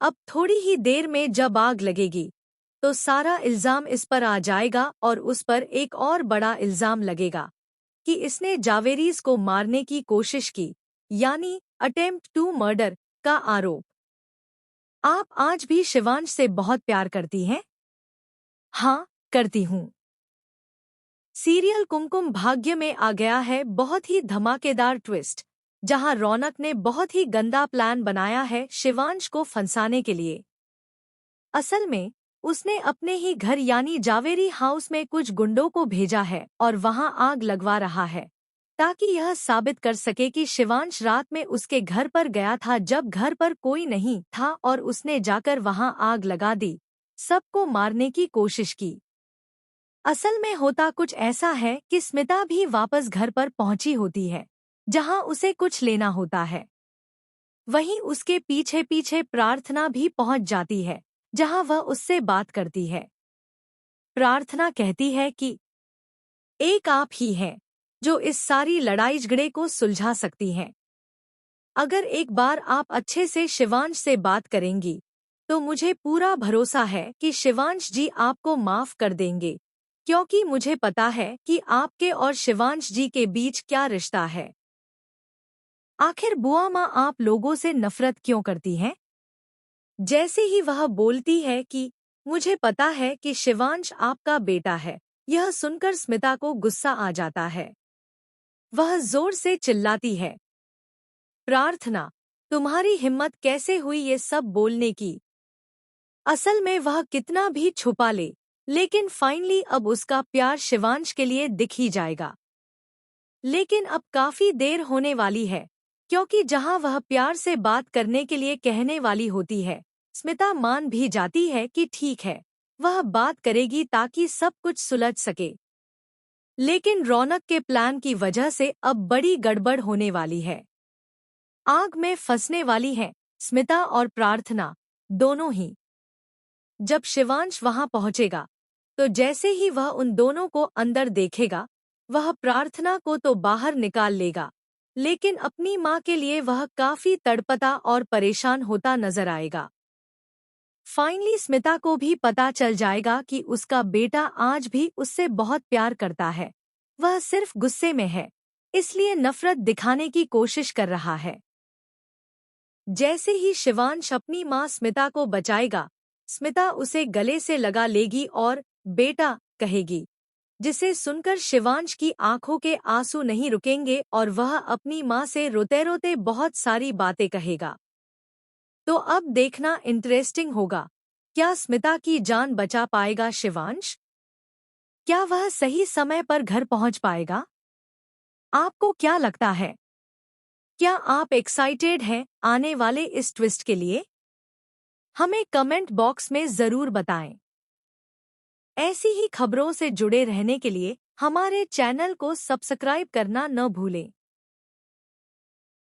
अब थोड़ी ही देर में जब आग लगेगी तो सारा इल्जाम इस पर आ जाएगा और उस पर एक और बड़ा इल्जाम लगेगा कि इसने जावेरीज को मारने की कोशिश की, यानी अटेम्प्ट टू मर्डर का आरोप। आप आज भी शिवांश से बहुत प्यार करती हैं? हाँ, करती हूँ। सीरियल कुमकुम भाग्य में आ गया है बहुत ही धमाकेदार ट्विस्ट, जहां रौनक ने बहुत ही गंदा प्लान बनाया है शिवांश को फंसाने के लिए। असल में उसने अपने ही घर यानी जावेरी हाउस में कुछ गुंडों को भेजा है और वहां आग लगवा रहा है, ताकि यह साबित कर सके कि शिवांश रात में उसके घर पर गया था जब घर पर कोई नहीं था और उसने जाकर वहां आग लगा दी, सबको मारने की कोशिश की। असल में होता कुछ ऐसा है कि स्मिता भी वापस घर पर पहुंची होती है, जहां उसे कुछ लेना होता है। वहीं उसके पीछे पीछे प्रार्थना भी पहुंच जाती है, जहां वह उससे बात करती है। प्रार्थना कहती है कि एक आप ही हैं जो इस सारी लड़ाई झगड़े को सुलझा सकती हैं। अगर एक बार आप अच्छे से शिवांश से बात करेंगी तो मुझे पूरा भरोसा है कि शिवांश जी आपको माफ कर देंगे, क्योंकि मुझे पता है कि आपके और शिवांश जी के बीच क्या रिश्ता है। आखिर बुआ माँ आप लोगों से नफरत क्यों करती हैं? जैसे ही वह बोलती है कि मुझे पता है कि शिवांश आपका बेटा है, यह सुनकर स्मिता को गुस्सा आ जाता है। वह जोर से चिल्लाती है, प्रार्थना, तुम्हारी हिम्मत कैसे हुई ये सब बोलने की? असल में वह कितना भी छुपा ले, लेकिन फाइनली अब उसका प्यार शिवांश के लिए दिख ही जाएगा। लेकिन अब काफी देर होने वाली है, क्योंकि जहां वह प्यार से बात करने के लिए कहने वाली होती है, स्मिता मान भी जाती है कि ठीक है, वह बात करेगी ताकि सब कुछ सुलझ सके। लेकिन रौनक के प्लान की वजह से अब बड़ी गड़बड़ होने वाली है। आग में फंसने वाली हैं स्मिता और प्रार्थना, दोनों ही। जब शिवांश वहां पहुंचेगा तो जैसे ही वह उन दोनों को अंदर देखेगा, वह प्रार्थना को तो बाहर निकाल लेगा, लेकिन अपनी माँ के लिए वह काफी तड़पता और परेशान होता नजर आएगा। फाइनली स्मिता को भी पता चल जाएगा कि उसका बेटा आज भी उससे बहुत प्यार करता है, वह सिर्फ गुस्से में है, इसलिए नफरत दिखाने की कोशिश कर रहा है। जैसे ही शिवांश अपनी माँ स्मिता को बचाएगा, स्मिता उसे गले से लगा लेगी और बेटा कहेगी, जिसे सुनकर शिवांश की आंखों के आंसू नहीं रुकेंगे और वह अपनी माँ से रोते रोते बहुत सारी बातें कहेगा। तो अब देखना इंटरेस्टिंग होगा, क्या स्मिता की जान बचा पाएगा शिवांश? क्या वह सही समय पर घर पहुंच पाएगा? आपको क्या लगता है? क्या आप एक्साइटेड हैं आने वाले इस ट्विस्ट के लिए? हमें कमेंट बॉक्स में जरूर बताएं। ऐसी ही खबरों से जुड़े रहने के लिए हमारे चैनल को सब्सक्राइब करना न भूलें।